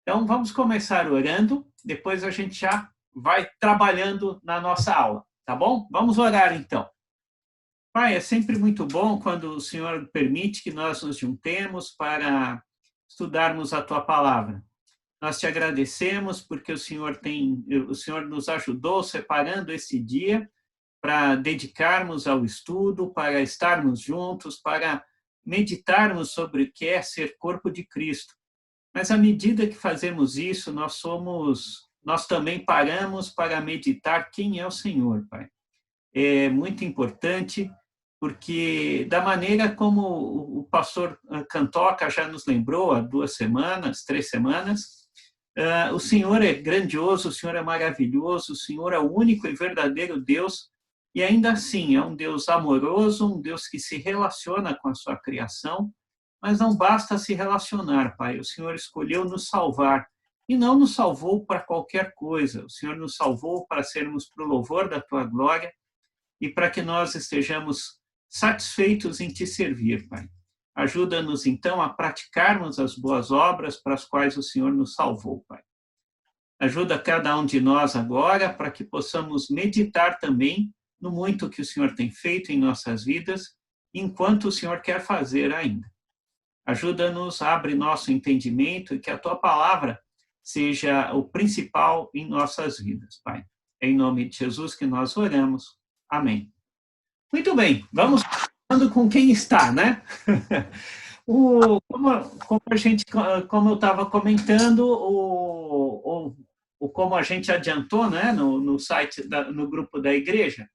Então, vamos começar orando, depois a gente já vai trabalhando na nossa aula, tá bom? Vamos orar então. Pai, é sempre muito bom quando o Senhor permite que nós nos juntemos para estudarmos a tua palavra. Nós te agradecemos porque o Senhor nos ajudou separando esse dia para dedicarmos ao estudo, para estarmos juntos, para meditarmos sobre o que é ser corpo de Cristo. Mas à medida que fazemos isso, nós também paramos para meditar quem é o Senhor, Pai. É muito importante porque da maneira como o pastor Cantoca já nos lembrou há 3 semanas, o Senhor é grandioso, o Senhor é maravilhoso, o Senhor é o único e verdadeiro Deus, e ainda assim é um Deus amoroso, um Deus que se relaciona com a sua criação, mas não basta se relacionar, Pai, o Senhor escolheu nos salvar, e não nos salvou para qualquer coisa, o Senhor nos salvou para sermos para o louvor da tua glória, e para que nós estejamos satisfeitos em te servir, Pai. Ajuda-nos, então, a praticarmos as boas obras para as quais o Senhor nos salvou, Pai. Ajuda cada um de nós agora para que possamos meditar também no muito que o Senhor tem feito em nossas vidas, enquanto o Senhor quer fazer ainda. Ajuda-nos, abre nosso entendimento e que a tua palavra seja o principal em nossas vidas, Pai. É em nome de Jesus que nós oramos. Amém. Muito bem, vamos falando com quem está, né? Como eu estava comentando, como a gente adiantou, né, no site, no grupo da igreja,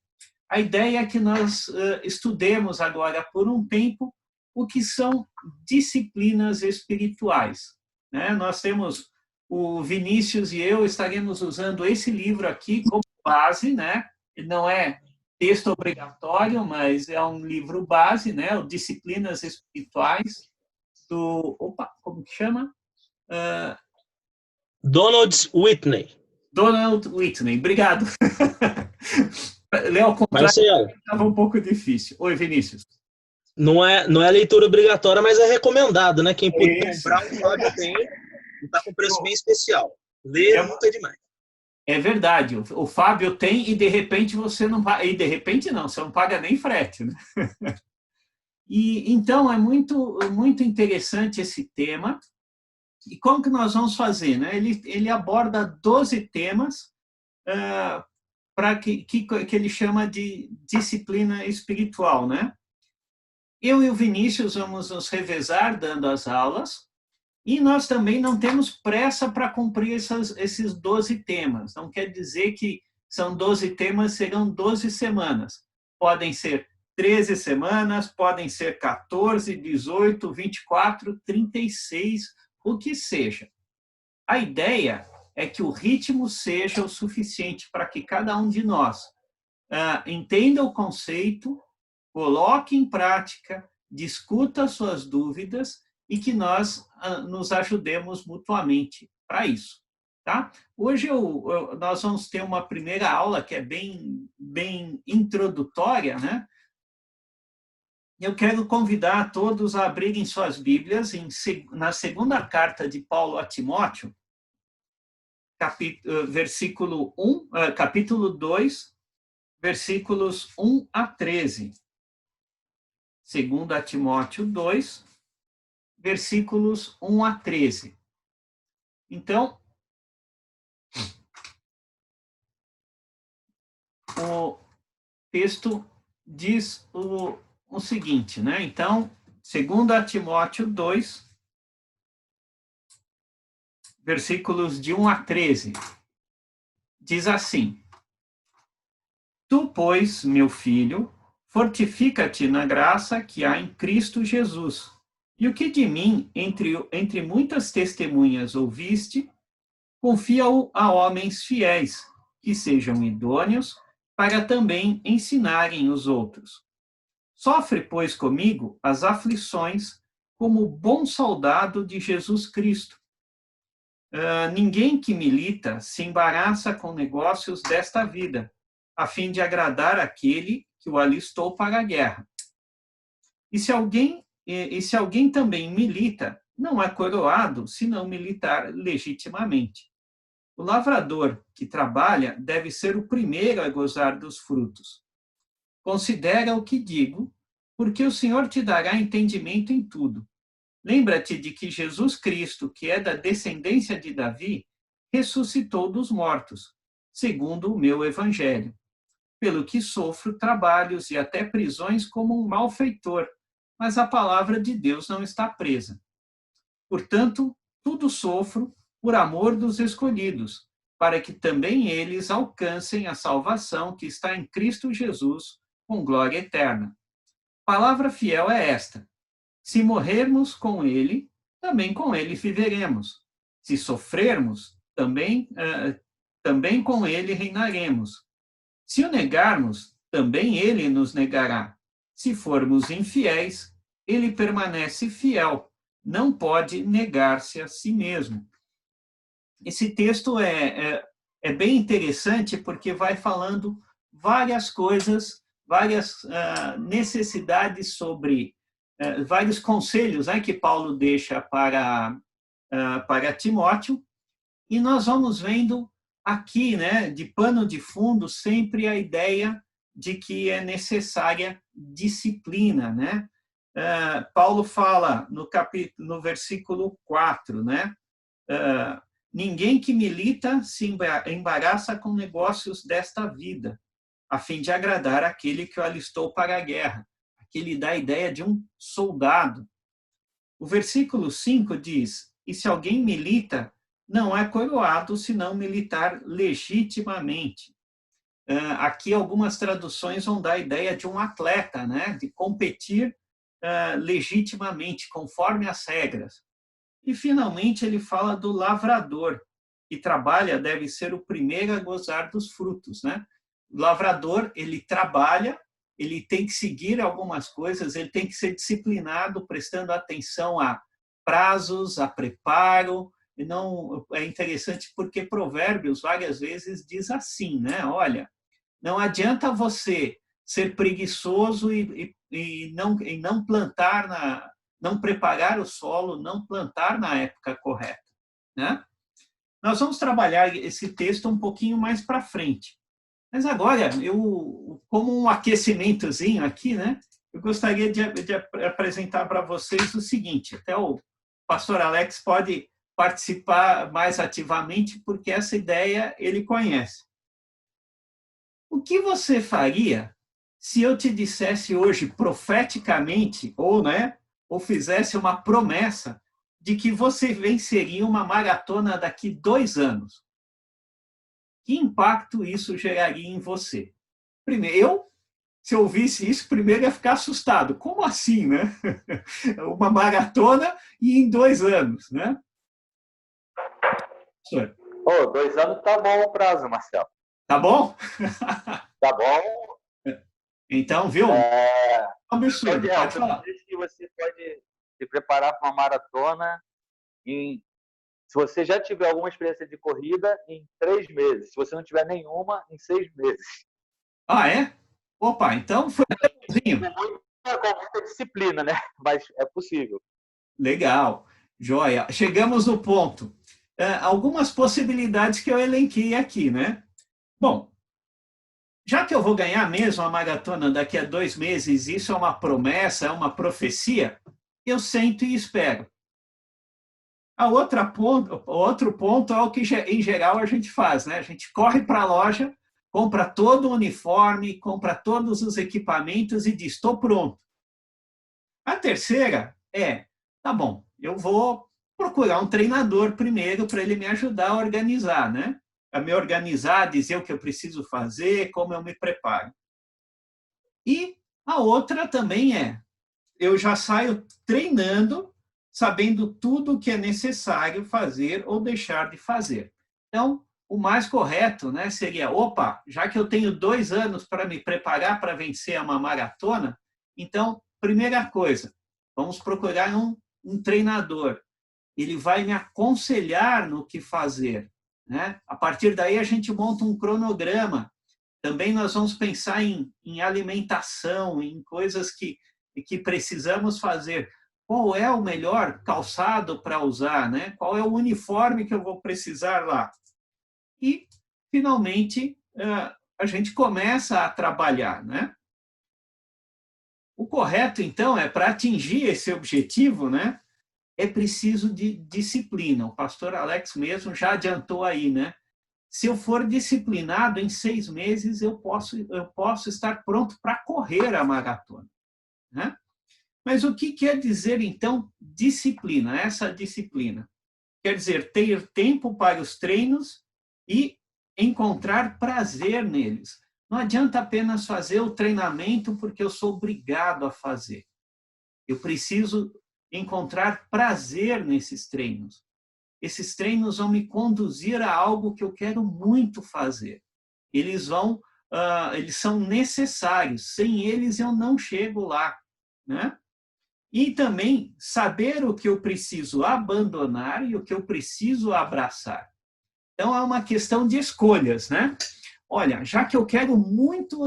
a ideia é que nós estudemos agora por um tempo o que são disciplinas espirituais, né? Nós temos o Vinícius e eu estaremos usando esse livro aqui como base, né? Não é texto obrigatório, mas é um livro base, né? O Disciplinas Espirituais, como que chama? Donald Whitney. Donald Whitney, obrigado. Ler ao contrário estava um pouco difícil. Oi, Vinícius. Não é leitura obrigatória, mas é recomendado, né? Quem puder comprar, o Fábio tem, está com preço bem especial. Ler nunca é demais. É verdade, o Fábio tem e de repente você não paga, e de repente não, você não paga nem frete, né? E então é muito interessante esse tema. E como que nós vamos fazer, né? Ele aborda 12 temas para que ele chama de disciplina espiritual, né? Eu e o Vinícius vamos nos revezar dando as aulas. E nós também não temos pressa para cumprir esses 12 temas. Não quer dizer que são 12 temas, serão 12 semanas. Podem ser 13 semanas, podem ser 14, 18, 24, 36, o que seja. A ideia é que o ritmo seja o suficiente para que cada um de nós entenda o conceito, coloque em prática, discuta suas dúvidas e que nós nos ajudemos mutuamente para isso, tá? Hoje nós vamos ter uma primeira aula que é bem introdutória, né? Eu quero convidar todos a abrirem suas Bíblias na segunda carta de Paulo a Timóteo, capítulo 2, versículos 1 a 13. 2 Timóteo 2, versículos 1 a 13. Então, o texto diz o seguinte, né? Então, 2 Timóteo 2, versículos de 1 a 13, diz assim: Tu, pois, meu filho, fortifica-te na graça que há em Cristo Jesus. E o que de mim, entre muitas testemunhas ouviste, confia-o a homens fiéis, que sejam idôneos para também ensinarem os outros. Sofre, pois, comigo as aflições como bom soldado de Jesus Cristo. Ninguém que milita se embaraça com negócios desta vida, a fim de agradar aquele que o alistou para a guerra. E se alguém também milita, não é coroado se não militar legitimamente. O lavrador que trabalha deve ser o primeiro a gozar dos frutos. Considera o que digo, porque o Senhor te dará entendimento em tudo. Lembra-te de que Jesus Cristo, que é da descendência de Davi, ressuscitou dos mortos, segundo o meu evangelho. Pelo que sofro trabalhos e até prisões como um malfeitor, mas a palavra de Deus não está presa. Portanto, tudo sofro por amor dos escolhidos, para que também eles alcancem a salvação que está em Cristo Jesus, com glória eterna. Palavra fiel é esta: se morrermos com ele, também com ele viveremos. Se sofrermos, também com ele reinaremos. Se o negarmos, também ele nos negará. Se formos infiéis, ele permanece fiel, não pode negar-se a si mesmo. Esse texto é bem interessante porque vai falando várias coisas, várias necessidades sobre vários conselhos, né, que Paulo deixa para Timóteo, e nós vamos vendo aqui, né, de pano de fundo, sempre a ideia de que é necessária disciplina, né? Paulo fala no versículo 4, né? Ninguém que milita se embaraça com negócios desta vida, a fim de agradar aquele que o alistou para a guerra. Aqui ele dá a ideia de um soldado. O versículo 5 diz: e se alguém milita, não é coroado se não militar legitimamente. Aqui algumas traduções vão dar a ideia de um atleta, né? De competir legitimamente, conforme as regras. E, finalmente, ele fala do lavrador, que trabalha, deve ser o primeiro a gozar dos frutos, né? O lavrador, ele trabalha, ele tem que seguir algumas coisas, ele tem que ser disciplinado, prestando atenção a prazos, a preparo. E não é interessante porque Provérbios várias vezes diz assim, né? Olha, não adianta você ser preguiçoso e não plantar não preparar o solo, não plantar na época correta, né? Nós vamos trabalhar esse texto um pouquinho mais para frente. Mas agora, como um aquecimentozinho aqui, né? Eu gostaria de apresentar para vocês o seguinte, até o pastor Alex pode participar mais ativamente, porque essa ideia ele conhece. O que você faria se eu te dissesse hoje, profeticamente, ou fizesse uma promessa de que você venceria uma maratona daqui 2 anos? Que impacto isso geraria em você? Primeiro, se eu ouvisse isso, primeiro ia ficar assustado. Como assim, né? Uma maratona e em 2 anos, né? 2 anos tá bom o prazo, Marcelo. Tá bom? Tá bom. Então, viu? Absurdo. Pode falar. Que você pode se preparar para uma maratona se você já tiver alguma experiência de corrida, em 3 meses. Se você não tiver nenhuma, em 6 meses. Ah, é? Opa, então foi com muita disciplina, né? Mas é possível. Legal. Joia. Chegamos no ponto. Algumas possibilidades que eu elenquei aqui, né? Bom, já que eu vou ganhar mesmo a maratona daqui a 2 meses, isso é uma promessa, é uma profecia, eu sento e espero. Outro ponto é o que, em geral, a gente faz, né? A gente corre para a loja, compra todo o uniforme, compra todos os equipamentos e diz, estou pronto. A terceira tá bom, eu vou procurar um treinador primeiro para ele me ajudar a organizar, né? A me organizar, dizer o que eu preciso fazer, como eu me preparo. E a outra também eu já saio treinando, sabendo tudo o que é necessário fazer ou deixar de fazer. Então, o mais correto, né, seria, já que eu tenho 2 anos para me preparar para vencer uma maratona, então, primeira coisa, vamos procurar um treinador. Ele vai me aconselhar no que fazer, né? A partir daí, a gente monta um cronograma. Também nós vamos pensar em alimentação, em coisas que precisamos fazer. qual é o melhor calçado para usar, né? Qual é o uniforme que eu vou precisar lá. E, finalmente, a gente começa a trabalhar, né? O correto, então, é para atingir esse objetivo, né? É preciso de disciplina. O pastor Alex mesmo já adiantou aí, né? Se eu for disciplinado, em 6 meses eu posso estar pronto para correr a maratona, né? Mas o que quer dizer, então, disciplina? Essa disciplina quer dizer ter tempo para os treinos e encontrar prazer neles. Não adianta apenas fazer o treinamento porque eu sou obrigado a fazer. Eu preciso encontrar prazer nesses treinos. Esses treinos vão me conduzir a algo que eu quero muito fazer. Eles são necessários. Sem eles eu não chego lá, né? E também saber o que eu preciso abandonar e o que eu preciso abraçar. Então é uma questão de escolhas, né? Olha, já que eu quero muito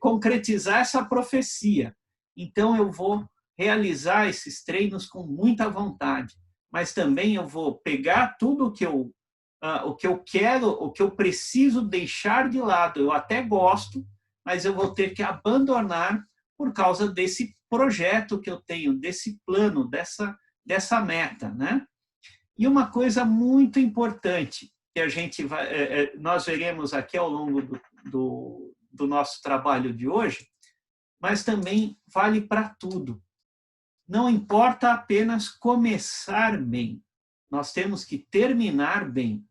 concretizar essa profecia, então eu vou realizar esses treinos com muita vontade, mas também eu vou pegar tudo o que eu quero, o que eu preciso deixar de lado. Eu até gosto, mas eu vou ter que abandonar por causa desse projeto que eu tenho, desse plano, dessa meta, né? E uma coisa muito importante que nós veremos aqui ao longo do nosso trabalho de hoje, mas também vale para tudo. Não importa apenas começar bem, nós temos que terminar bem.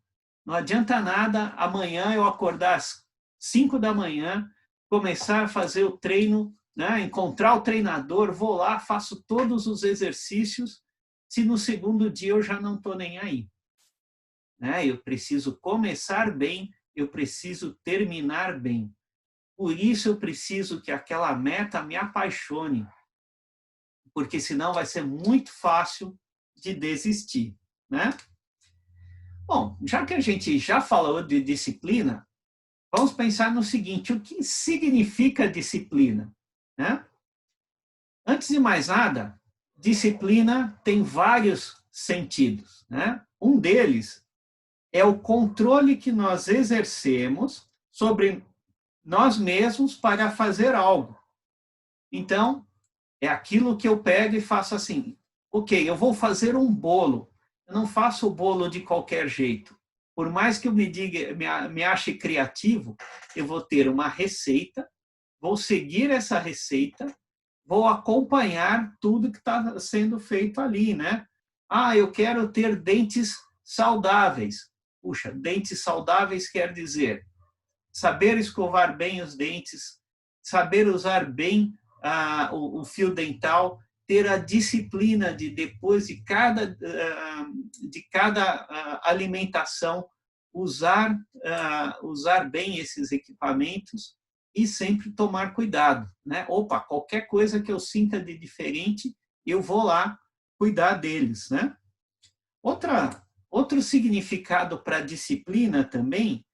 Não adianta nada amanhã eu acordar às 5 da manhã, começar a fazer o treino, né? Encontrar o treinador, vou lá, faço todos os exercícios, se no segundo dia eu já não estou nem aí. Né? Eu preciso começar bem, eu preciso terminar bem. Por isso eu preciso que aquela meta me apaixone, porque senão vai ser muito fácil de desistir, né? Bom, já que a gente já falou de disciplina, vamos pensar no seguinte: o que significa disciplina, né? Antes de mais nada, disciplina tem vários sentidos, né? Um deles é o controle que nós exercemos sobre nós mesmos para fazer algo. Então, é aquilo que eu pego e faço assim: ok, eu vou fazer um bolo. Eu não faço o bolo de qualquer jeito. Por mais que eu me ache criativo, eu vou ter uma receita, vou seguir essa receita, vou acompanhar tudo que está sendo feito ali, né? Ah, eu quero ter dentes saudáveis. Puxa, dentes saudáveis quer dizer saber escovar bem os dentes, saber usar bem o fio dental, ter a disciplina de, depois de cada alimentação, usar bem esses equipamentos e sempre tomar cuidado, né? Opa, qualquer coisa que eu sinta de diferente, eu vou lá cuidar deles, né? Outro significado para disciplina também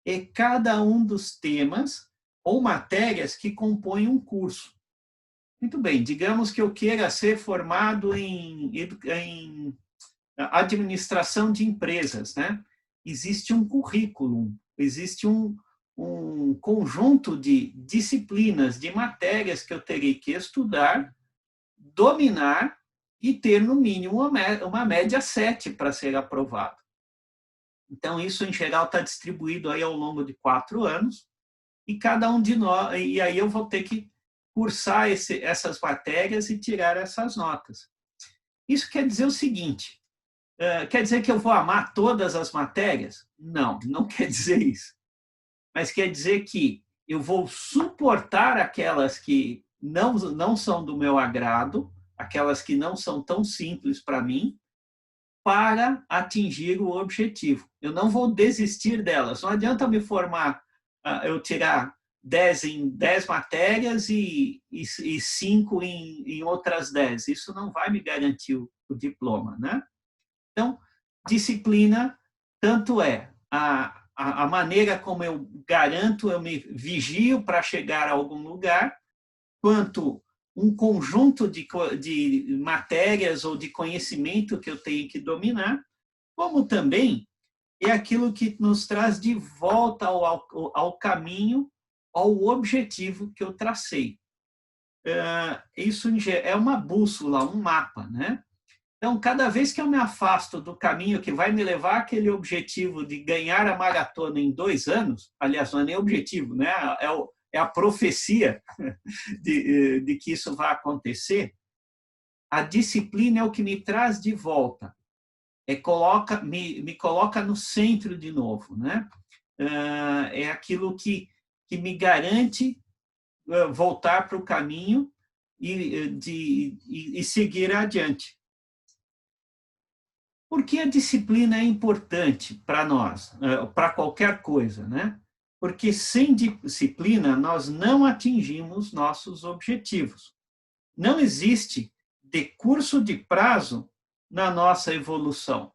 é cada um dos temas ou matérias que compõem um curso. Muito bem, digamos que eu queira ser formado em administração de empresas, né? Existe um currículo, existe um conjunto de disciplinas, de matérias que eu terei que estudar, dominar e ter, no mínimo, uma média 7 para ser aprovado. Então, isso, em geral, está distribuído aí ao longo de 4 anos, e cada um de nós, e aí eu vou ter que cursar essas matérias e tirar essas notas. Isso quer dizer o seguinte: quer dizer que eu vou amar todas as matérias? Não, não quer dizer isso. Mas quer dizer que eu vou suportar aquelas que não são do meu agrado, aquelas que não são tão simples para mim, para atingir o objetivo. Eu não vou desistir delas. Não adianta me formar, eu tirar 10 em 10 matérias e 5 em outras 10. Isso não vai me garantir o diploma, né? Então, disciplina tanto é a maneira como eu garanto, eu me vigio para chegar a algum lugar, quanto um conjunto de matérias ou de conhecimento que eu tenho que dominar, como também é aquilo que nos traz de volta ao caminho, ao objetivo que eu tracei. Isso é uma bússola, um mapa, né? Então, cada vez que eu me afasto do caminho que vai me levar àquele objetivo de ganhar a maratona em 2 anos, aliás, não é nem objetivo, né? É a profecia de que isso vai acontecer, a disciplina é o que me traz de volta, me coloca no centro de novo, né? É aquilo que me garante voltar para o caminho e seguir adiante. Por que a disciplina é importante para nós, para qualquer coisa, né? Porque sem disciplina nós não atingimos nossos objetivos. Não existe decurso de prazo na nossa evolução.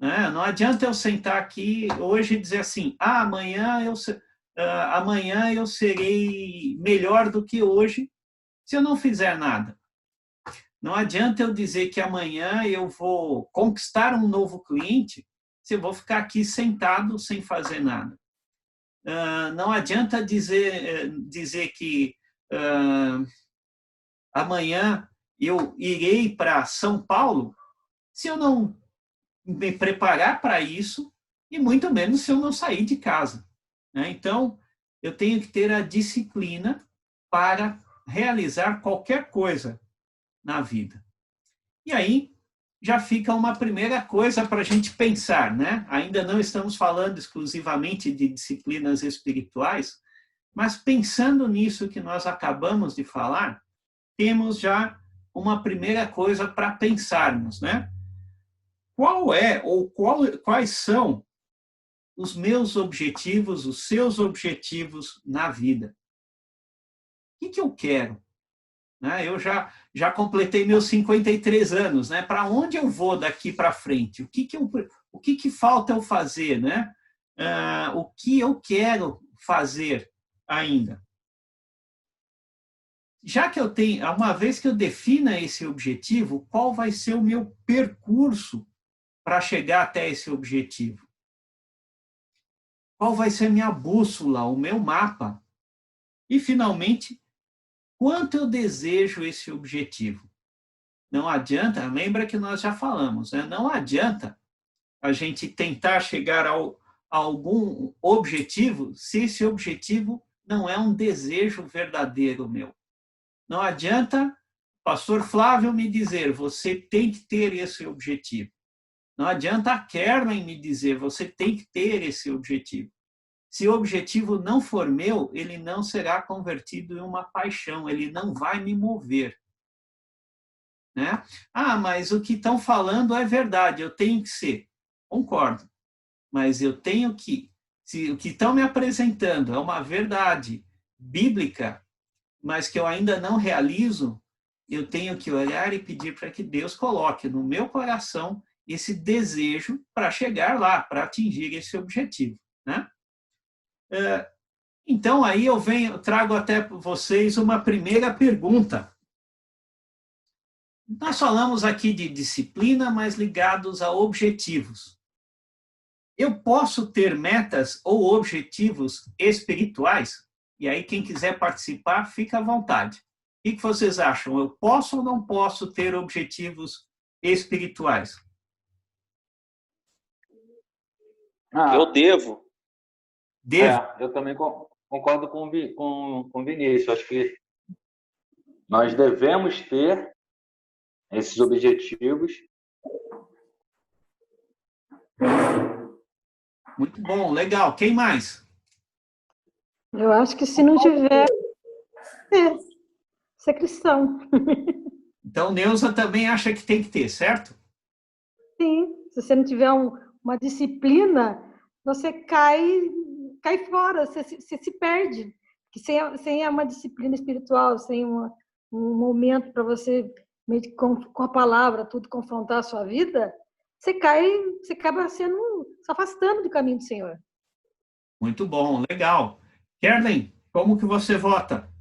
Não adianta eu sentar aqui hoje e dizer assim, amanhã eu serei melhor do que hoje, se eu não fizer nada. Não adianta eu dizer que amanhã eu vou conquistar um novo cliente se eu vou ficar aqui sentado sem fazer nada. Não adianta dizer que amanhã eu irei para São Paulo se eu não me preparar para isso e muito menos se eu não sair de casa. Então, eu tenho que ter a disciplina para realizar qualquer coisa na vida. E aí já fica uma primeira coisa para a gente pensar, né? Ainda não estamos falando exclusivamente de disciplinas espirituais, mas pensando nisso que nós acabamos de falar, temos já uma primeira coisa para pensarmos, né? Quais são os meus objetivos, os seus objetivos na vida? O que eu quero? Eu já completei meus 53 anos, né? Para onde eu vou daqui para frente? O que falta eu fazer, né? O que eu quero fazer ainda? Já que uma vez que eu defina esse objetivo, qual vai ser o meu percurso para chegar até esse objetivo? Qual vai ser a minha bússola, o meu mapa? E, finalmente, quanto eu desejo esse objetivo? Não adianta, lembra que nós já falamos, né? Não adianta a gente tentar chegar a algum objetivo se esse objetivo não é um desejo verdadeiro meu. Não adianta pastor Flávio me dizer, você tem que ter esse objetivo. Não adianta a Kermen me dizer, você tem que ter esse objetivo. Se o objetivo não for meu, ele não será convertido em uma paixão, ele não vai me mover. Né? Mas o que estão falando é verdade, eu tenho que ser. Concordo. Mas eu tenho que, se o que estão me apresentando é uma verdade bíblica, mas que eu ainda não realizo, eu tenho que olhar e pedir para que Deus coloque no meu coração esse desejo para chegar lá, para atingir esse objetivo. Né? Então, aí eu trago até para vocês uma primeira pergunta. Nós falamos aqui de disciplina, mas ligados a objetivos. Eu posso ter metas ou objetivos espirituais? E aí, quem quiser participar, fica à vontade. O que vocês acham? Eu posso ou não posso ter objetivos espirituais? Eu devo. Eu também concordo com o Vinícius. Acho que nós devemos ter esses objetivos. Muito bom, legal. Quem mais? Eu acho que se não tiver, ser cristão. Então, Neuza também acha que tem que ter, certo? Sim, se você não tiver uma disciplina, você cai fora, você se perde. Que sem uma disciplina espiritual, sem um momento para você, com a palavra, tudo confrontar a sua vida, você acaba se afastando do caminho do Senhor. Muito bom, legal. Kerlen, como que você vota?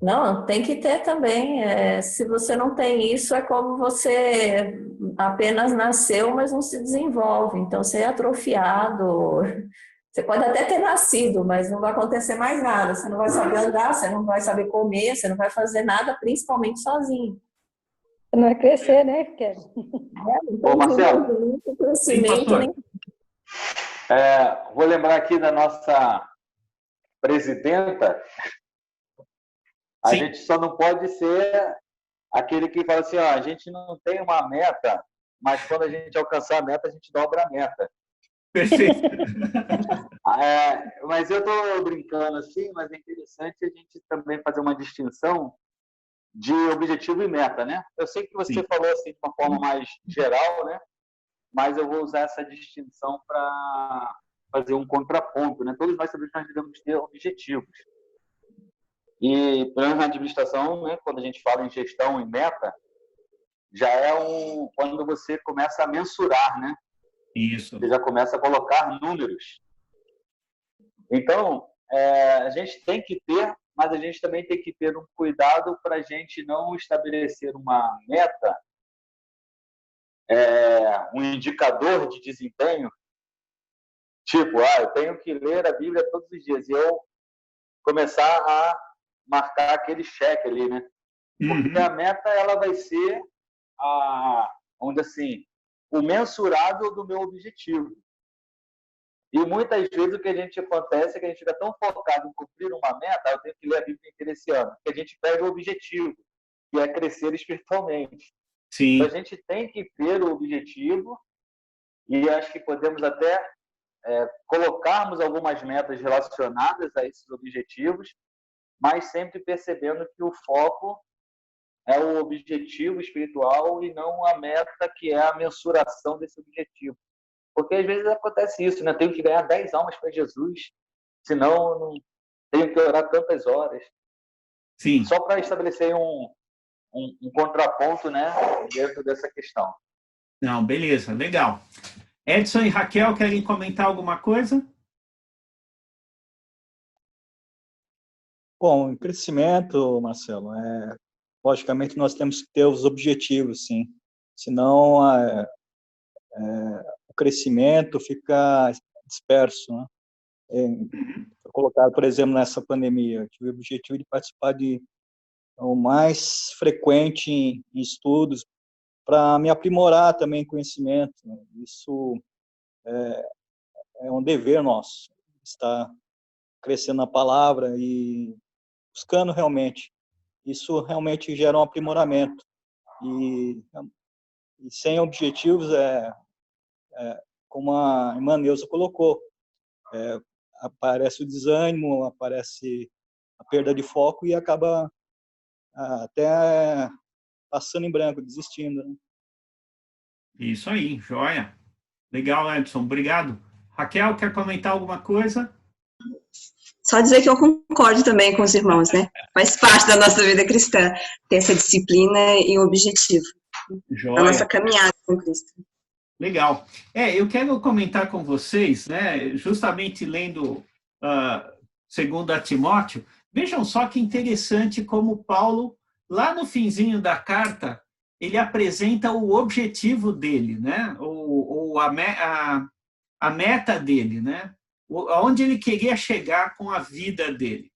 Não, tem que ter também. Se você não tem isso, é como você apenas nasceu, mas não se desenvolve. Então, você é atrofiado. Você pode até ter nascido, mas não vai acontecer mais nada. Você não vai saber andar, você não vai saber comer, você não vai fazer nada, principalmente sozinho. Você não vai crescer, né, Kelly? Ô, Marcelo. Crescimento nem... Vou lembrar aqui da nossa presidenta. A gente só não pode ser aquele que fala assim, ó, a gente não tem uma meta, mas quando a gente alcançar a meta, a gente dobra a meta. Perfeito. Mas eu estou brincando assim, mas é interessante a gente também fazer uma distinção de objetivo e meta, né? Eu sei que você falou assim de uma forma mais geral, né? Mas eu vou usar essa distinção para fazer um contraponto, né? Todos nós sabemos que nós devemos ter objetivos. E, pelo menos na administração, né, quando a gente fala em gestão e meta, já é quando você começa a mensurar, né? Isso. Você já começa a colocar números. Então, a gente tem que ter, mas a gente também tem que ter um cuidado para a gente não estabelecer uma meta, um indicador de desempenho, tipo, eu tenho que ler a Bíblia todos os dias, e eu começar a marcar aquele cheque ali, né? Porque a meta, ela vai ser, vamos dizer assim, o mensurado do meu objetivo. E muitas vezes o que a gente acontece é que a gente fica tão focado em cumprir uma meta, eu tenho que ler a Bíblia inteira esse ano, que a gente perde o objetivo, que é crescer espiritualmente. Sim. Então a gente tem que ter o objetivo, e acho que podemos até colocarmos algumas metas relacionadas a esses objetivos, mas sempre percebendo que o foco é o objetivo espiritual e não a meta, que é a mensuração desse objetivo. Porque às vezes acontece isso, né? Tenho que ganhar 10 almas para Jesus, senão não tenho que orar tantas horas. Sim. Só para estabelecer um contraponto, né, dentro dessa questão. Não, beleza, legal. Edson e Raquel, querem comentar alguma coisa? Bom, em crescimento, Marcelo, logicamente nós temos que ter os objetivos, sim. Senão o crescimento fica disperso, né? Foi colocado, por exemplo, nessa pandemia, eu tive o objetivo de participar o mais frequente em estudos para me aprimorar também em conhecimento. Isso é um dever nosso, estar crescendo na palavra e buscando realmente. Isso realmente gera um aprimoramento. E sem objetivos, como a irmã Neuza colocou, aparece o desânimo, aparece a perda de foco e acaba até passando em branco, desistindo. Né? Isso aí, joia. Legal, Edson, obrigado. Raquel, quer comentar alguma coisa? Só dizer que eu concordo também com os irmãos, né? Faz parte da nossa vida cristã ter essa disciplina e o objetivo. Joia. Da nossa caminhada com Cristo. Legal. Eu quero comentar com vocês, né, justamente lendo 2 Timóteo, vejam só que interessante como Paulo, lá no finzinho da carta, ele apresenta o objetivo dele, né, ou a meta dele, né, aonde ele queria chegar com a vida dele.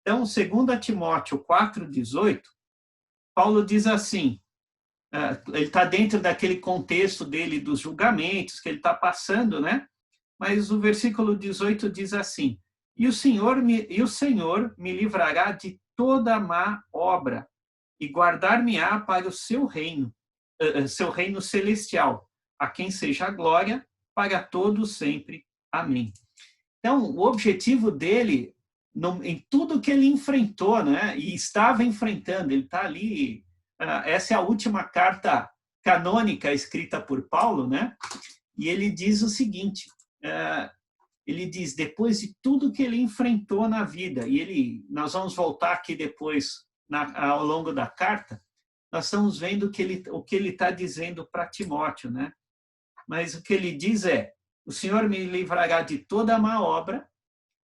Então, 2 Timóteo 4,18, Paulo diz assim, ele está dentro daquele contexto dele dos julgamentos que ele está passando, né? Mas o versículo 18 diz assim: e o Senhor me livrará de toda má obra e guardar-me-á para o seu reino celestial, a quem seja a glória para todos sempre. Amém. Então, o objetivo dele, em tudo que ele enfrentou, né? E estava enfrentando, ele está ali. Essa é a última carta canônica escrita por Paulo, né? E ele diz o seguinte, ele diz, depois de tudo que ele enfrentou na vida, e nós vamos voltar aqui depois, ao longo da carta, nós estamos vendo o que ele está dizendo para Timóteo, né? Mas o que ele diz o Senhor me livrará de toda má obra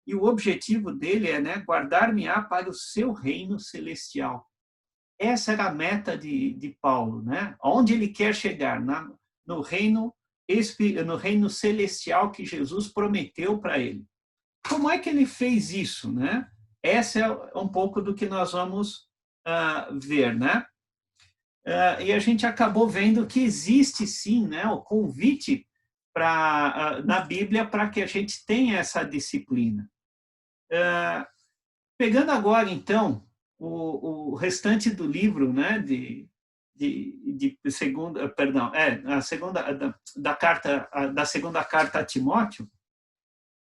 e o objetivo dele é, né, guardar-me-á para o seu reino celestial. Essa era a meta de Paulo, né? Onde ele quer chegar? No reino celestial que Jesus prometeu para ele. Como é que ele fez isso, né? Essa é um pouco do que nós vamos ver, né? E a gente acabou vendo que existe sim, né, o convite na Bíblia para que a gente tenha essa disciplina. Pegando agora, então, o restante do livro, né, da segunda carta a Timóteo,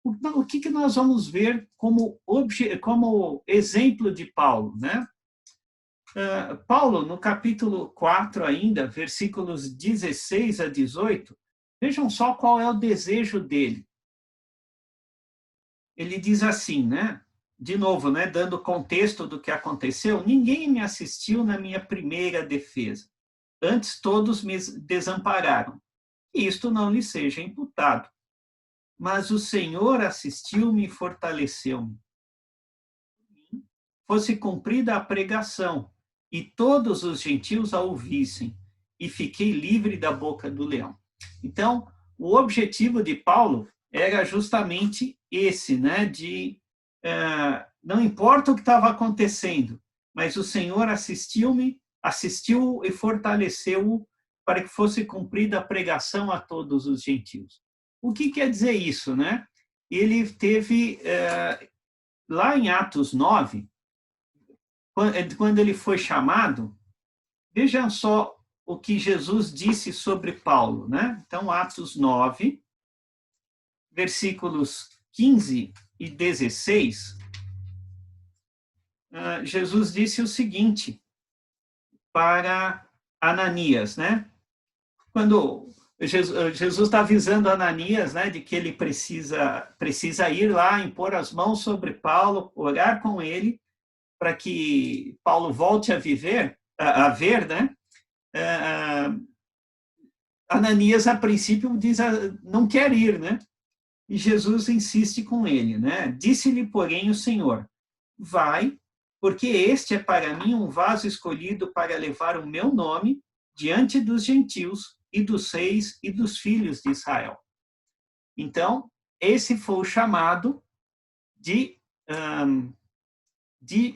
o que nós vamos ver como exemplo de Paulo, né? Paulo, no capítulo 4 ainda, versículos 16 a 18, vejam só qual é o desejo dele. Ele diz assim, né? De novo, né, dando contexto do que aconteceu, ninguém me assistiu na minha primeira defesa. Antes todos me desampararam. E isto não lhe seja imputado. Mas o Senhor assistiu-me e fortaleceu-me. Fosse cumprida a pregação, e todos os gentios a ouvissem, e fiquei livre da boca do leão. Então, o objetivo de Paulo era justamente esse, né, não importa o que estava acontecendo, mas o Senhor assistiu e fortaleceu-o para que fosse cumprida a pregação a todos os gentios. O que quer dizer isso, né? Ele teve, lá em Atos 9, quando ele foi chamado, vejam só o que Jesus disse sobre Paulo, né? Então, Atos 9, versículos 15 e 16, Jesus disse o seguinte para Ananias, né? Quando Jesus está avisando Ananias, né, de que ele precisa ir lá, impor as mãos sobre Paulo, orar com ele, para que Paulo volte a ver, né? Ananias, a princípio, diz, não quer ir, né? E Jesus insiste com ele, né? Disse-lhe, porém, o Senhor, vai, porque este é para mim um vaso escolhido para levar o meu nome diante dos gentios e dos reis e dos filhos de Israel. Então, esse foi o chamado de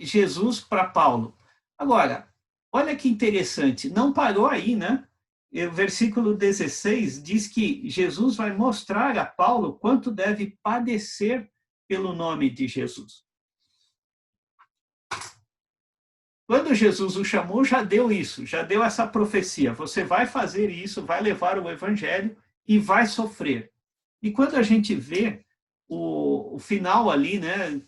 Jesus para Paulo. Agora, olha que interessante, não parou aí, né? O versículo 16 diz que Jesus vai mostrar a Paulo quanto deve padecer pelo nome de Jesus. Quando Jesus o chamou, já deu isso, já deu essa profecia. Você vai fazer isso, vai levar o evangelho e vai sofrer. E quando a gente vê o final ali, né,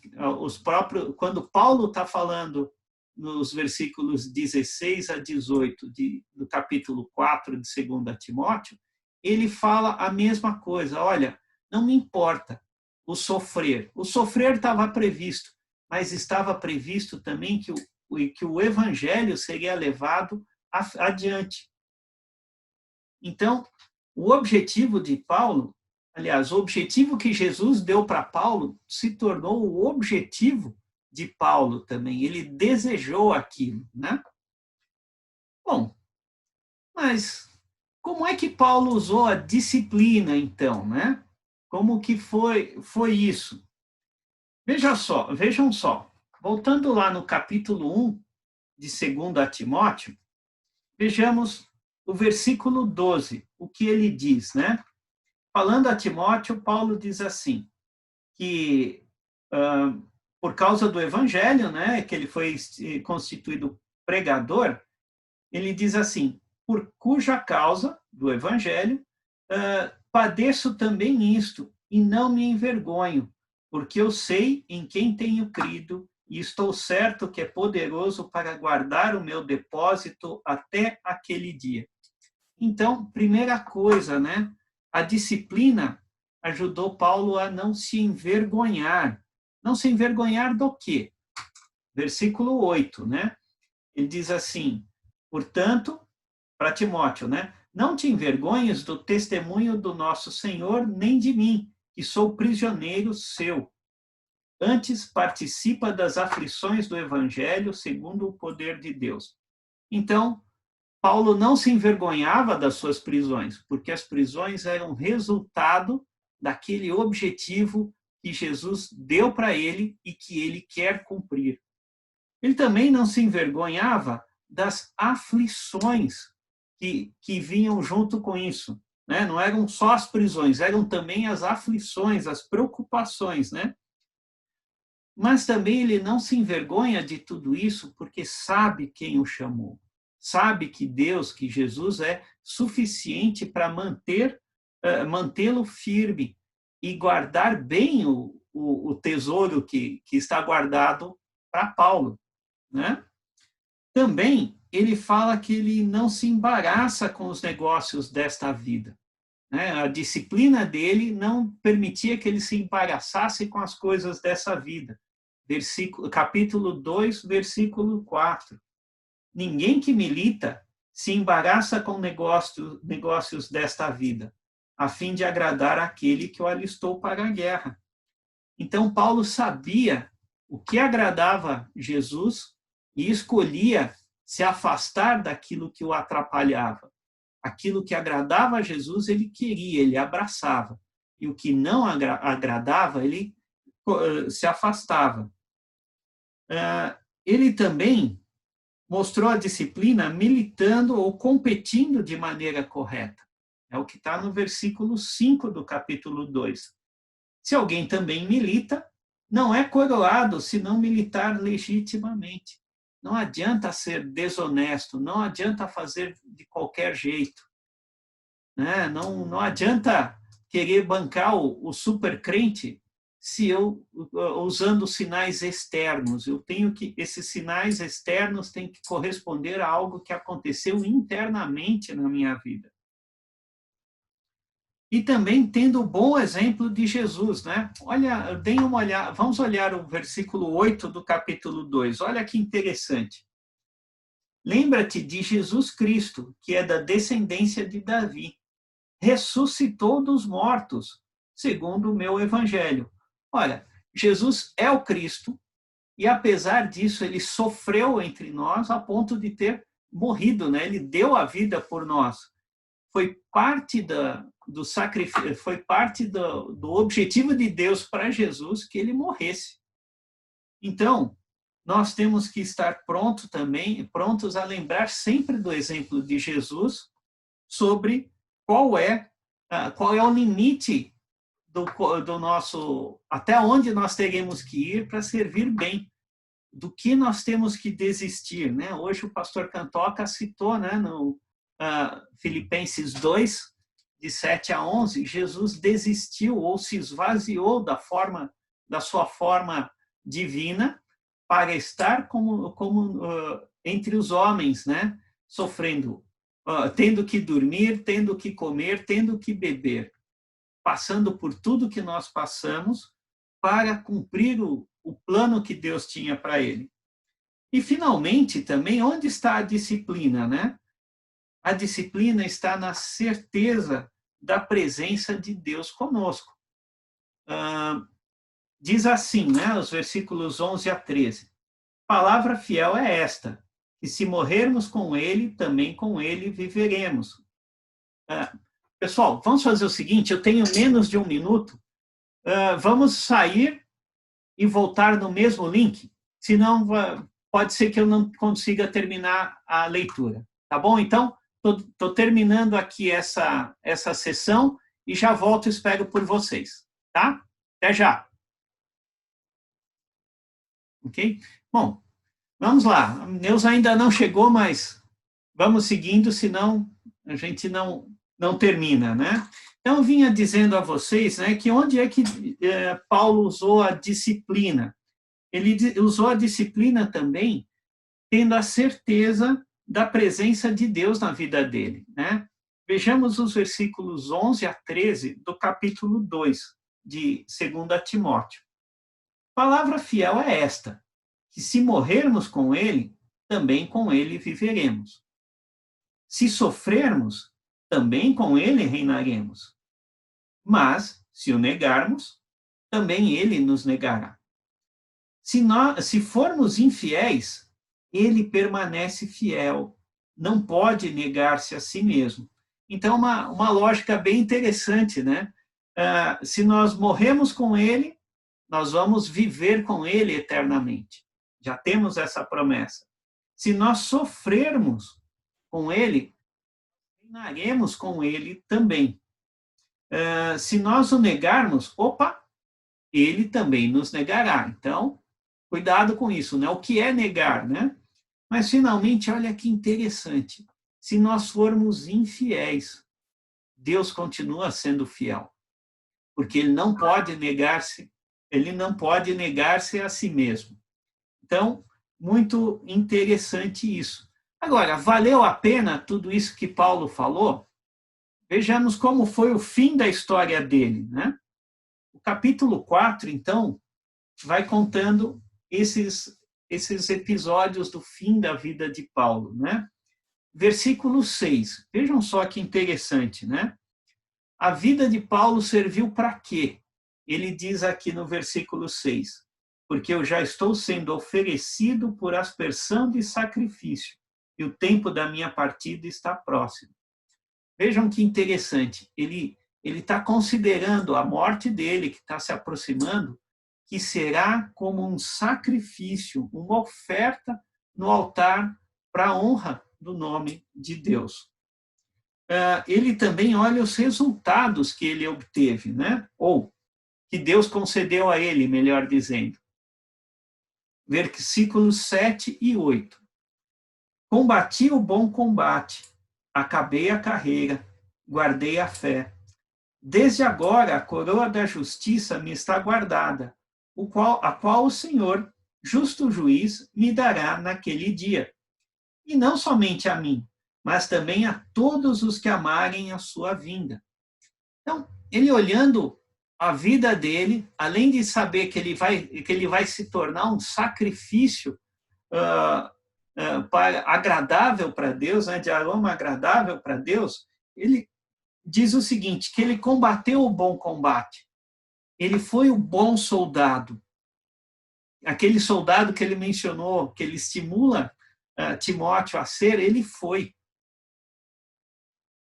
quando Paulo está falando nos versículos 16 a 18 do capítulo 4 de 2 Timóteo, ele fala a mesma coisa. Olha, não me importa o sofrer. O sofrer estava previsto, mas estava previsto também que o evangelho seria levado adiante. Então, o objetivo de Paulo, aliás, o objetivo que Jesus deu para Paulo se tornou o objetivo de Paulo também. Ele desejou aquilo, né? Bom, mas como é que Paulo usou a disciplina, então, né? Como que foi isso? Vejam só. Voltando lá no capítulo 1 de 2 Timóteo, vejamos o versículo 12, o que ele diz, né? Falando a Timóteo, Paulo diz assim, que por causa do evangelho, né, que ele foi constituído pregador, ele diz assim, por cuja causa do evangelho, padeço também isto, e não me envergonho, porque eu sei em quem tenho crido, e estou certo que é poderoso para guardar o meu depósito até aquele dia. Então, primeira coisa, né? A disciplina ajudou Paulo a não se envergonhar. Não se envergonhar do quê? Versículo 8, né? Ele diz assim, portanto, para Timóteo, né? Não te envergonhes do testemunho do nosso Senhor, nem de mim, que sou prisioneiro seu. antes participa das aflições do evangelho segundo o poder de Deus. Então, Paulo não se envergonhava das suas prisões, porque as prisões eram resultado daquele objetivo que Jesus deu para ele e que ele quer cumprir. Ele também não se envergonhava das aflições que vinham junto com isso, né? Não eram só as prisões, eram também as aflições, as preocupações, né? Mas também ele não se envergonha de tudo isso porque sabe quem o chamou. Sabe que Deus, que Jesus é suficiente para mantê-lo firme e guardar bem o tesouro que está guardado para Paulo, né? Também ele fala que ele não se embaraça com os negócios desta vida, né? A disciplina dele não permitia que ele se embaraçasse com as coisas dessa vida. Capítulo 2, versículo 4. Ninguém que milita se embaraça com negócios desta vida, a fim de agradar aquele que o alistou para a guerra. Então, Paulo sabia o que agradava Jesus e escolhia se afastar daquilo que o atrapalhava. Aquilo que agradava a Jesus, ele queria, ele abraçava. E o que não agradava, ele se afastava. Ele também mostrou a disciplina militando ou competindo de maneira correta. É o que está no versículo 5 do capítulo 2. Se alguém também milita, não é coroado se não militar legitimamente. Não adianta ser desonesto, não adianta fazer de qualquer jeito, né? Não adianta querer bancar o super crente se eu usando sinais externos. Esses sinais externos têm que corresponder a algo que aconteceu internamente na minha vida. E também tendo o bom exemplo de Jesus, né? Olha, deem uma olhada, vamos olhar o versículo 8 do capítulo 2. Olha que interessante. Lembra-te de Jesus Cristo, que é da descendência de Davi. Ressuscitou dos mortos, segundo o meu evangelho. Olha, Jesus é o Cristo, e apesar disso, ele sofreu entre nós a ponto de ter morrido, né? Ele deu a vida por nós. Foi parte do sacrifício, foi parte do objetivo de Deus para Jesus que ele morresse. Então, nós temos que estar prontos a lembrar sempre do exemplo de Jesus sobre qual é o limite do nosso, até onde nós teremos que ir para servir bem, do que nós temos que desistir, né? Hoje o pastor Cantoca citou, né, no Filipenses 2, de 7 a 11, Jesus desistiu ou se esvaziou da sua forma divina para estar como entre os homens, né? Sofrendo, tendo que dormir, tendo que comer, tendo que beber, passando por tudo que nós passamos para cumprir o plano que Deus tinha para ele. E, finalmente, também, onde está a disciplina, né? A disciplina está na certeza da presença de Deus conosco. Diz assim, né, os versículos 11 a 13. Palavra fiel é esta, que se morrermos com ele, também com ele viveremos. Pessoal, vamos fazer o seguinte, eu tenho menos de 1 minuto, vamos sair e voltar no mesmo link, senão pode ser que eu não consiga terminar a leitura. Tá bom? Então, estou terminando aqui essa sessão e já volto e espero por vocês. Tá? Até já. Ok? Bom, vamos lá. A Neuza ainda não chegou, mas vamos seguindo, senão a gente não termina, né? Então, eu vinha dizendo a vocês, né, que onde é que Paulo usou a disciplina? Ele usou a disciplina também tendo a certeza da presença de Deus na vida dele, né? Vejamos os versículos 11 a 13 do capítulo 2 de 2 Timóteo. Palavra fiel é esta, que se morrermos com ele, também com ele viveremos. Se sofrermos, também com ele reinaremos. Mas, se o negarmos, também ele nos negará. Se formos infiéis, ele permanece fiel, não pode negar-se a si mesmo. Então, uma lógica bem interessante, né? Se nós morremos com ele, nós vamos viver com ele eternamente. Já temos essa promessa. Se nós sofrermos com ele, reinaremos com ele também. Se nós o negarmos, ele também nos negará. Então, cuidado com isso, né? O que é negar, né? Mas, finalmente, olha que interessante. Se nós formos infiéis, Deus continua sendo fiel. Porque ele não pode negar-se a si mesmo. Então, muito interessante isso. Agora, valeu a pena tudo isso que Paulo falou? Vejamos como foi o fim da história dele, né? O capítulo 4, então, vai contando esses episódios do fim da vida de Paulo, né? Versículo 6. Vejam só que interessante, né? A vida de Paulo serviu para quê? Ele diz aqui no versículo 6, porque eu já estou sendo oferecido por aspersão de sacrifício, e o tempo da minha partida está próximo. Vejam que interessante, ele está considerando a morte dele, que está se aproximando, que será como um sacrifício, uma oferta no altar para a honra do nome de Deus. Ele também olha os resultados que ele obteve, né? Ou que Deus concedeu a ele, melhor dizendo. Versículos 7 e 8. Combati o bom combate, acabei a carreira, guardei a fé. Desde agora a coroa da justiça me está guardada, a qual o Senhor, justo juiz, me dará naquele dia. E não somente a mim, mas também a todos os que amarem a sua vinda. Então, ele olhando a vida dele, além de saber que ele vai se tornar um sacrifício agradável para Deus, né, de aroma agradável para Deus, ele diz o seguinte, que ele combateu o bom combate. Ele foi o bom soldado. Aquele soldado que ele mencionou, que ele estimula Timóteo a ser, ele foi.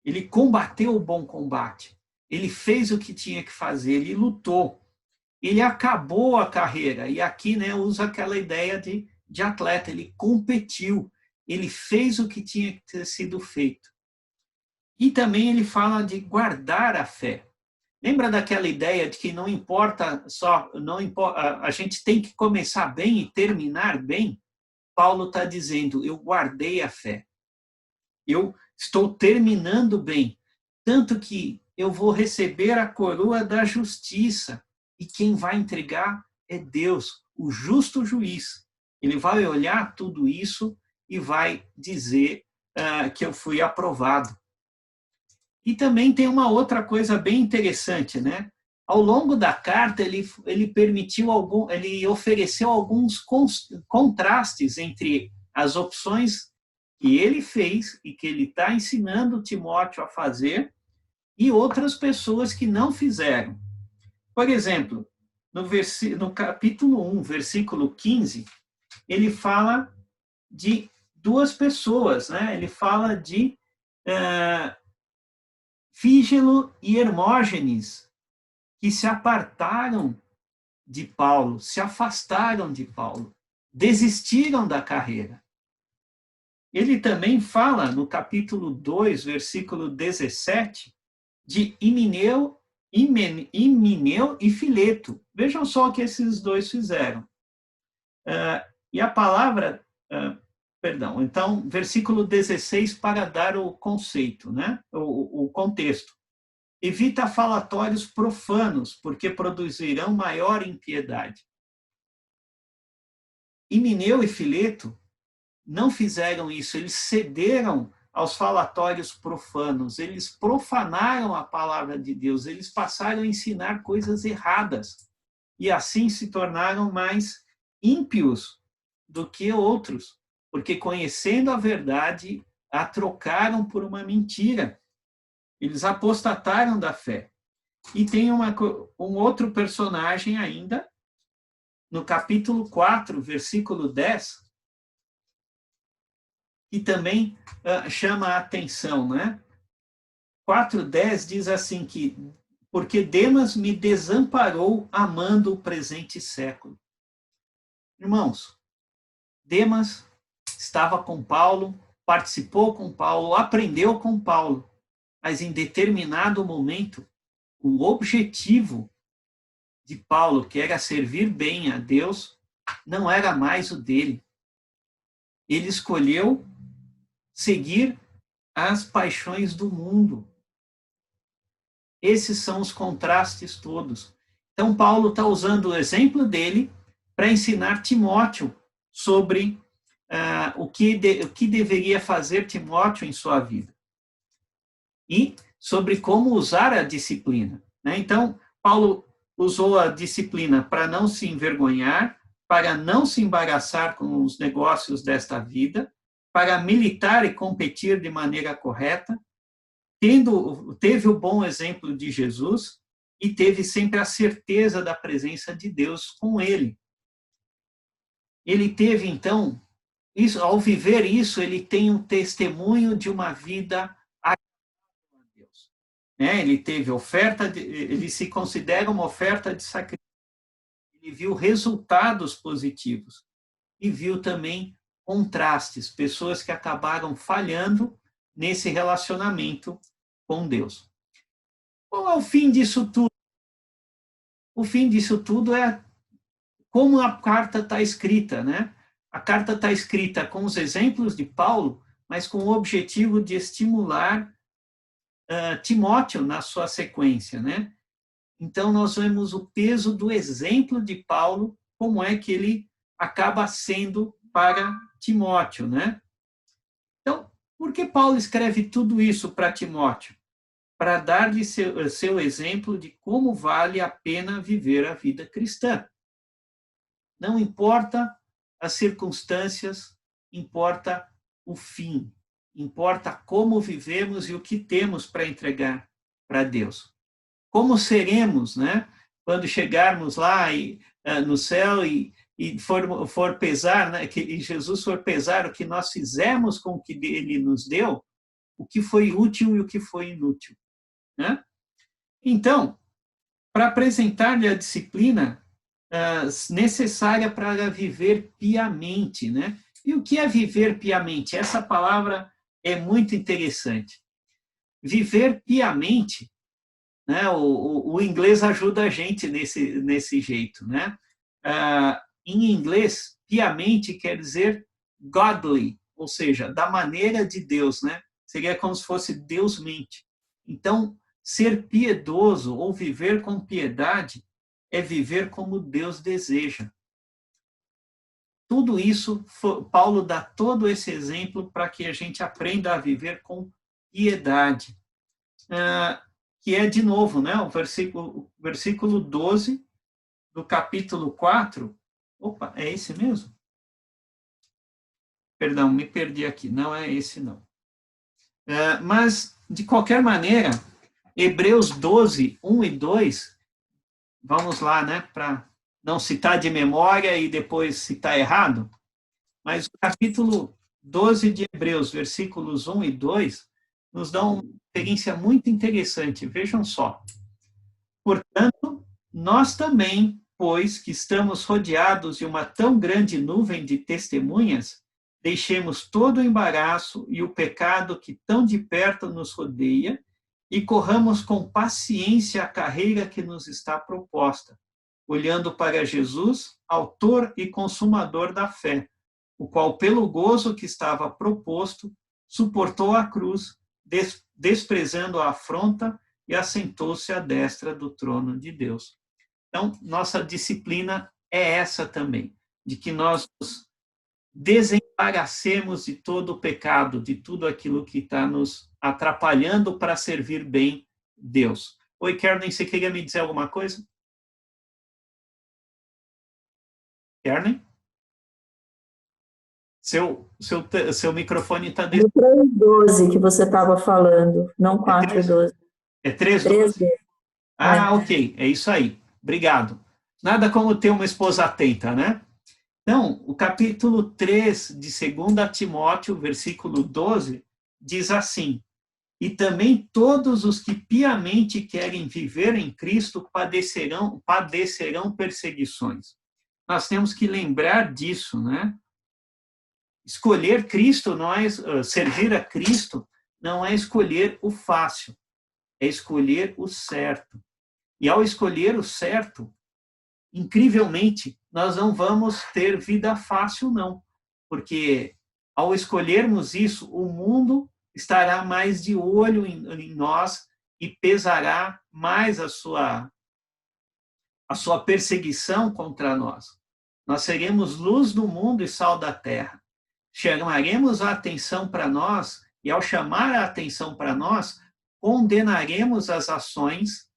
Ele combateu o bom combate. Ele fez o que tinha que fazer, ele lutou. Ele acabou a carreira. E aqui, né, usa aquela ideia de atleta. Ele competiu. Ele fez o que tinha que ter sido feito. E também ele fala de guardar a fé. Lembra daquela ideia de que não importa, a gente tem que começar bem e terminar bem? Paulo está dizendo, eu guardei a fé. Eu estou terminando bem. Tanto que eu vou receber a coroa da justiça. E quem vai entregar é Deus, o justo juiz. Ele vai olhar tudo isso e vai dizer que eu fui aprovado. E também tem uma outra coisa bem interessante, né? Ao longo da carta, ele ofereceu alguns contrastes entre as opções que ele fez e que ele está ensinando Timóteo a fazer e outras pessoas que não fizeram. Por exemplo, no capítulo 1, versículo 15, ele fala de duas pessoas, né? Ele fala de Fígelo e Hermógenes, que se apartaram de Paulo, se afastaram de Paulo, desistiram da carreira. Ele também fala, no capítulo 2, versículo 17, de Himeneu e Fileto. Vejam só o que esses dois fizeram. E a palavra... então, versículo 16, para dar o conceito, né? O contexto. Evita falatórios profanos, porque produzirão maior impiedade. Himeneu e Fileto não fizeram isso, eles cederam aos falatórios profanos, eles profanaram a palavra de Deus, eles passaram a ensinar coisas erradas, e assim se tornaram mais ímpios do que outros, porque conhecendo a verdade, a trocaram por uma mentira. Eles apostataram da fé. E tem um outro personagem ainda, no capítulo 4, versículo 10, que também chama a atenção, né? 4:10 diz assim que, porque Demas me desamparou amando o presente século. Irmãos, Demas estava com Paulo, participou com Paulo, aprendeu com Paulo, mas em determinado momento, o objetivo de Paulo, que era servir bem a Deus, não era mais o dele. Ele escolheu seguir as paixões do mundo. Esses são os contrastes todos. Então, Paulo está usando o exemplo dele para ensinar Timóteo sobre o que deveria fazer Timóteo em sua vida. E sobre como usar a disciplina, né? Então, Paulo usou a disciplina para não se envergonhar, para não se embaraçar com os negócios desta vida, para militar e competir de maneira correta, teve o bom exemplo de Jesus e teve sempre a certeza da presença de Deus com ele. Ele teve, então, isso, ao viver isso, ele tem um testemunho de uma vida a Deus. Ele teve ele se considera uma oferta de sacrifício. Ele viu resultados positivos e viu também contrastes, pessoas que acabaram falhando nesse relacionamento com Deus. Qual é o fim disso tudo? O fim disso tudo é como a carta está escrita, né? A carta está escrita com os exemplos de Paulo, mas com o objetivo de estimular Timóteo na sua sequência, né? Então, nós vemos o peso do exemplo de Paulo, como é que ele acaba sendo para Timóteo, né? Então, por que Paulo escreve tudo isso para Timóteo? Para dar-lhe seu exemplo de como vale a pena viver a vida cristã. Não importa as circunstâncias, importa o fim, importa como vivemos e o que temos para entregar para Deus. Como seremos, né? Quando chegarmos lá no céu e for pesar, né? E Jesus for pesar o que nós fizemos com o que Ele nos deu, o que foi útil e o que foi inútil, né? Então, para apresentar-lhe a disciplina necessária para viver piamente, né? E o que é viver piamente? Essa palavra é muito interessante. Viver piamente, né? O inglês ajuda a gente nesse jeito, né? Em inglês, piamente quer dizer godly, ou seja, da maneira de Deus, né? Seria como se fosse Deus-mente. Então, ser piedoso ou viver com piedade é viver como Deus deseja. Tudo isso, Paulo dá todo esse exemplo para que a gente aprenda a viver com piedade. Que é, de novo, né, o versículo 12 do capítulo 4. Opa, é esse mesmo? Perdão, me perdi aqui. Não é esse, não. Mas, de qualquer maneira, Hebreus 12, 1 e 2, vamos lá, né, para não citar de memória e depois citar errado, mas o capítulo 12 de Hebreus, versículos 1 e 2, nos dá uma experiência muito interessante. Vejam só. Portanto, nós também, pois que estamos rodeados de uma tão grande nuvem de testemunhas, deixemos todo o embaraço e o pecado que tão de perto nos rodeia e corramos com paciência a carreira que nos está proposta, olhando para Jesus, autor e consumador da fé, o qual, pelo gozo que estava proposto, suportou a cruz, desprezando a afronta e assentou-se à destra do trono de Deus. Então, nossa disciplina é essa também, de que nós nos desembaracemos de todo o pecado, de tudo aquilo que está nos atrapalhando para servir bem Deus. Oi, Kernen, você queria me dizer alguma coisa? Kernen? Seu microfone está... 3:12 que você estava falando, não 4:12. É 3:12? Ah, ok, é isso aí. Obrigado. Nada como ter uma esposa atenta, né? Então, o capítulo 3 de 2 Timóteo, versículo 12, diz assim: e também todos os que piamente querem viver em Cristo padecerão perseguições. Nós temos que lembrar disso, né? Escolher Cristo não é servir a Cristo, não é escolher o fácil, é escolher o certo. E ao escolher o certo, incrivelmente, nós não vamos ter vida fácil, não, porque ao escolhermos isso, o mundo estará mais de olho em nós e pesará mais a sua perseguição contra nós. Nós seremos luz do mundo e sal da terra. Chamaremos a atenção para nós e, ao chamar a atenção para nós, condenaremos as ações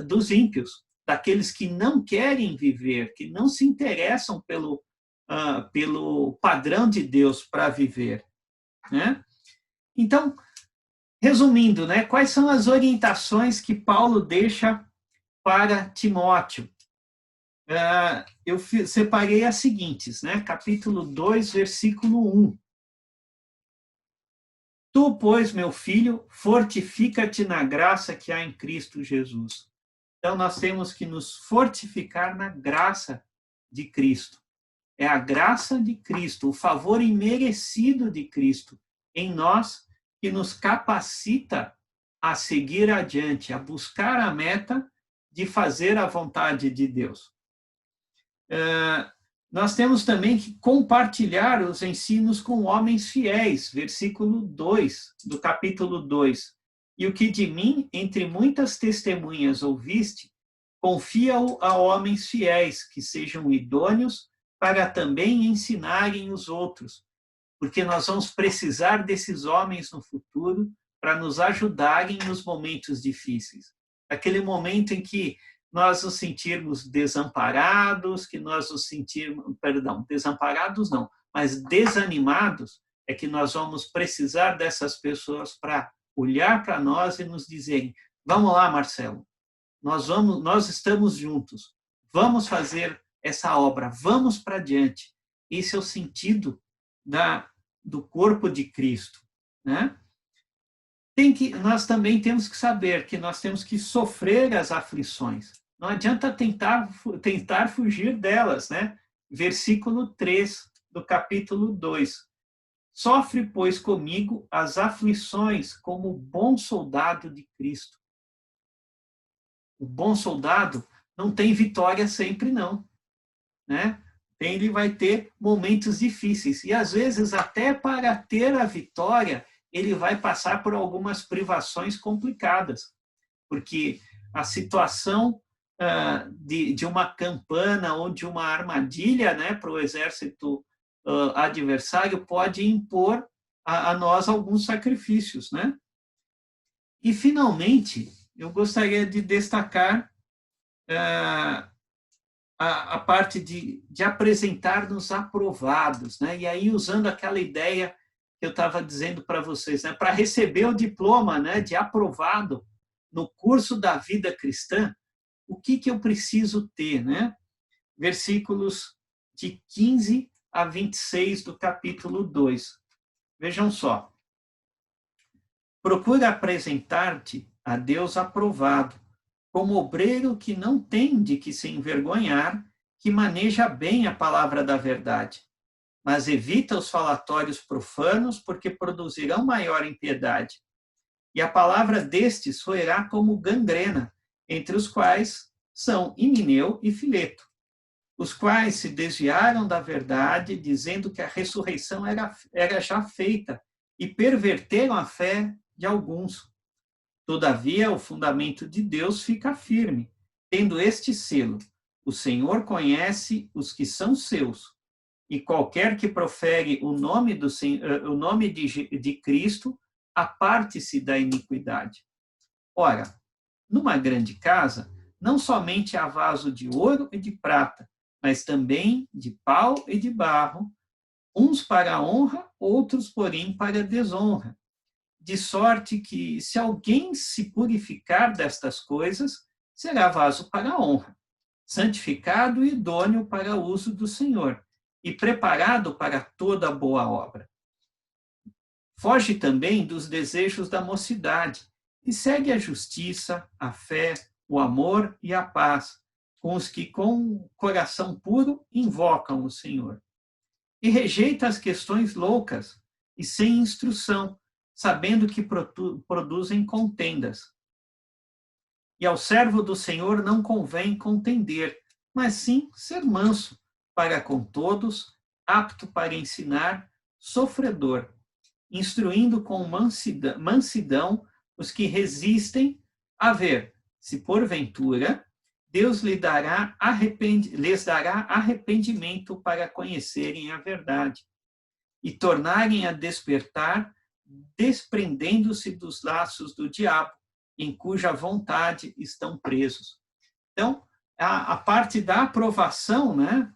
dos ímpios, daqueles que não querem viver, que não se interessam pelo padrão de Deus para viver, né? Então, resumindo, né, quais são as orientações que Paulo deixa para Timóteo? Eu separei as seguintes, né? Capítulo 2, versículo 1. Tu, pois, meu filho, fortifica-te na graça que há em Cristo Jesus. Então, nós temos que nos fortificar na graça de Cristo. É a graça de Cristo, o favor imerecido de Cristo em nós que nos capacita a seguir adiante, a buscar a meta de fazer a vontade de Deus. Nós temos também que compartilhar os ensinos com homens fiéis, versículo 2 do capítulo 2. E o que de mim, entre muitas testemunhas, ouviste, confia-o a homens fiéis, que sejam idôneos para também ensinarem os outros, porque nós vamos precisar desses homens no futuro para nos ajudarem nos momentos difíceis. Aquele momento em que nós nos sentirmos desamparados, desamparados não, mas desanimados, é que nós vamos precisar dessas pessoas para olhar para nós e nos dizerem: vamos lá, Marcelo, nós estamos juntos, vamos fazer essa obra, vamos para diante. Esse é o sentido do corpo de Cristo, né? Nós também temos que saber que nós temos que sofrer as aflições. Não adianta tentar fugir delas, né? Versículo 3 do capítulo 2. Sofre, pois, comigo as aflições como bom soldado de Cristo. O bom soldado não tem vitória sempre, não, né? Ele vai ter momentos difíceis. E, às vezes, até para ter a vitória, ele vai passar por algumas privações complicadas, porque a situação de uma campana ou de uma armadilha, né, para o exército adversário pode impor a nós alguns sacrifícios, né? E, finalmente, eu gostaria de destacar a parte de apresentar-nos aprovados, né? E aí, usando aquela ideia que eu estava dizendo para vocês, né? Para receber o diploma, né, de aprovado no curso da vida cristã, o que eu preciso ter, né? Versículos de 15 a 26 do capítulo 2. Vejam só. Procura apresentar-te a Deus aprovado, como obreiro que não tem de que se envergonhar, que maneja bem a palavra da verdade, mas evita os falatórios profanos, porque produzirão maior impiedade. E a palavra destes roerá como gangrena, entre os quais são Himeneu e Fileto, os quais se desviaram da verdade, dizendo que a ressurreição era já feita, e perverteram a fé de alguns. Todavia, o fundamento de Deus fica firme, tendo este selo: o Senhor conhece os que são seus, e qualquer que profere o nome de Cristo, aparte-se da iniquidade. Ora, numa grande casa, não somente há vaso de ouro e de prata, mas também de pau e de barro, uns para a honra, outros, porém, para a desonra. De sorte que, se alguém se purificar destas coisas, será vaso para a honra, santificado e idôneo para o uso do Senhor, e preparado para toda boa obra. Foge também dos desejos da mocidade, e segue a justiça, a fé, o amor e a paz, com os que com coração puro invocam o Senhor. E rejeita as questões loucas e sem instrução, sabendo que produzem contendas. E ao servo do Senhor não convém contender, mas sim ser manso para com todos, apto para ensinar, sofredor, instruindo com mansidão os que resistem, a ver se porventura Deus lhes dará arrependimento para conhecerem a verdade e tornarem a despertar, desprendendo-se dos laços do diabo, em cuja vontade estão presos. Então, a parte da aprovação, né,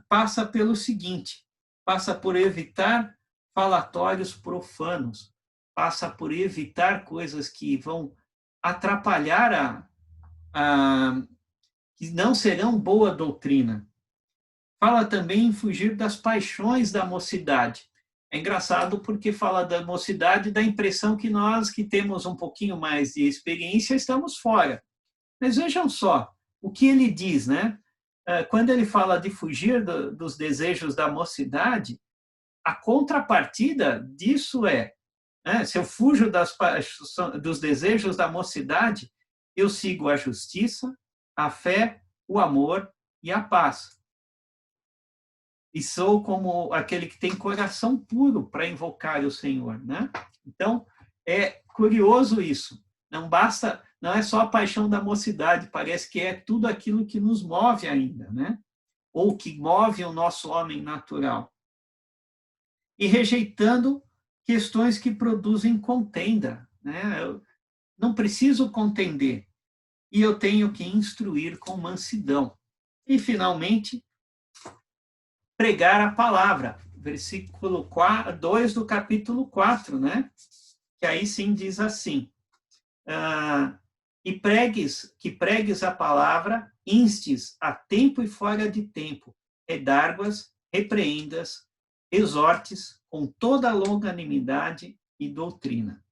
passa pelo seguinte, passa por evitar falatórios profanos, passa por evitar coisas que vão atrapalhar que não serão boa doutrina. Fala também em fugir das paixões da mocidade. É engraçado porque fala da mocidade, dá a impressão que nós que temos um pouquinho mais de experiência estamos fora. Mas vejam só o que ele diz, né? Quando ele fala de fugir dos desejos da mocidade, a contrapartida disso se eu fujo dos desejos da mocidade, eu sigo a justiça, a fé, o amor e a paz. E sou como aquele que tem coração puro para invocar o Senhor, né? Então, é curioso isso. Não é só a paixão da mocidade, parece que é tudo aquilo que nos move ainda, né? Ou que move o nosso homem natural. E rejeitando questões que produzem contenda, né? Eu não preciso contender, e eu tenho que instruir com mansidão. E, finalmente, pregar a palavra, versículo 2 do capítulo 4, né? Que aí sim diz assim, que pregues a palavra, instes a tempo e fora de tempo, redarguas, repreendas, exortes com toda a longanimidade e doutrina.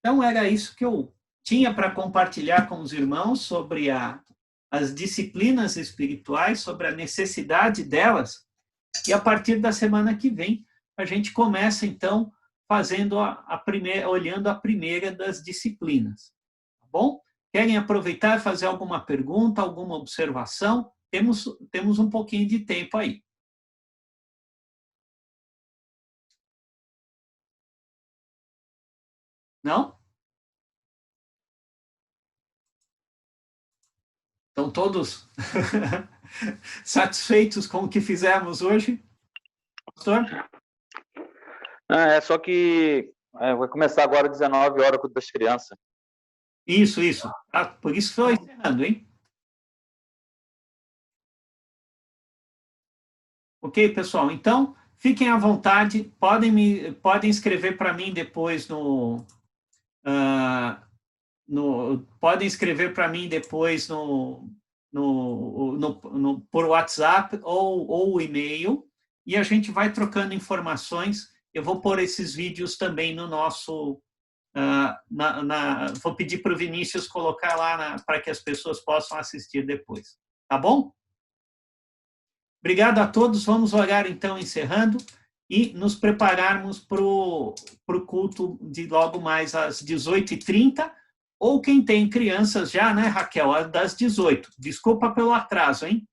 Então, era isso que eu tinha para compartilhar com os irmãos sobre as disciplinas espirituais, sobre a necessidade delas. E a partir da semana que vem, a gente começa, então, fazendo olhando a primeira das disciplinas. Tá bom? Querem aproveitar e fazer alguma pergunta, alguma observação? Temos um pouquinho de tempo aí. Não? Estão todos satisfeitos com o que fizemos hoje? Pastor? Só que vai começar agora às 19 horas com o das crianças. Isso. Por isso estou encerrando, hein? Ok, pessoal? Então, fiquem à vontade, podem escrever para mim depois podem escrever para mim depois por WhatsApp ou o e-mail, e a gente vai trocando informações. Eu vou pôr esses vídeos também no nosso... vou pedir para o Vinícius colocar lá para que as pessoas possam assistir depois. Tá bom? Obrigado a todos. Vamos orar, então, encerrando, e nos prepararmos para o culto de logo mais às 18h30, ou quem tem crianças já, né, Raquel, das 18. Desculpa pelo atraso, hein?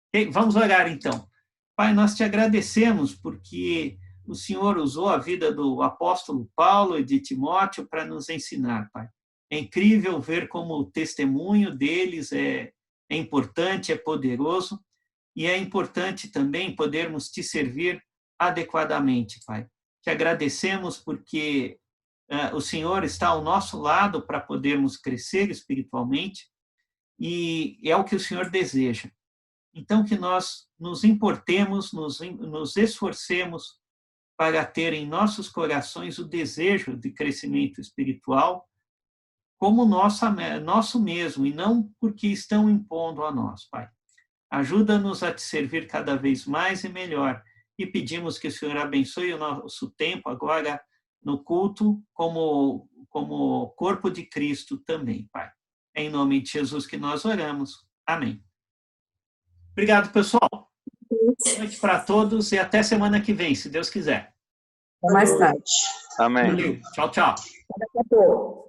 Okay, vamos orar, então. Pai, nós te agradecemos porque o Senhor usou a vida do apóstolo Paulo e de Timóteo para nos ensinar, Pai. É incrível ver como o testemunho deles é importante, é poderoso, e é importante também podermos te servir adequadamente, Pai. Te agradecemos porque o Senhor está ao nosso lado para podermos crescer espiritualmente, e é o que o Senhor deseja. Então, que nós nos importemos, nos esforcemos para ter em nossos corações o desejo de crescimento espiritual, como nosso mesmo, e não porque estão impondo a nós, Pai. Ajuda-nos a te servir cada vez mais e melhor, e pedimos que o Senhor abençoe o nosso tempo agora no culto, como corpo de Cristo também, Pai. É em nome de Jesus que nós oramos. Amém. Obrigado, pessoal. Boa noite para todos e até semana que vem, se Deus quiser. Até mais tarde. Amém. Valeu. Tchau, tchau. Daqui a pouco.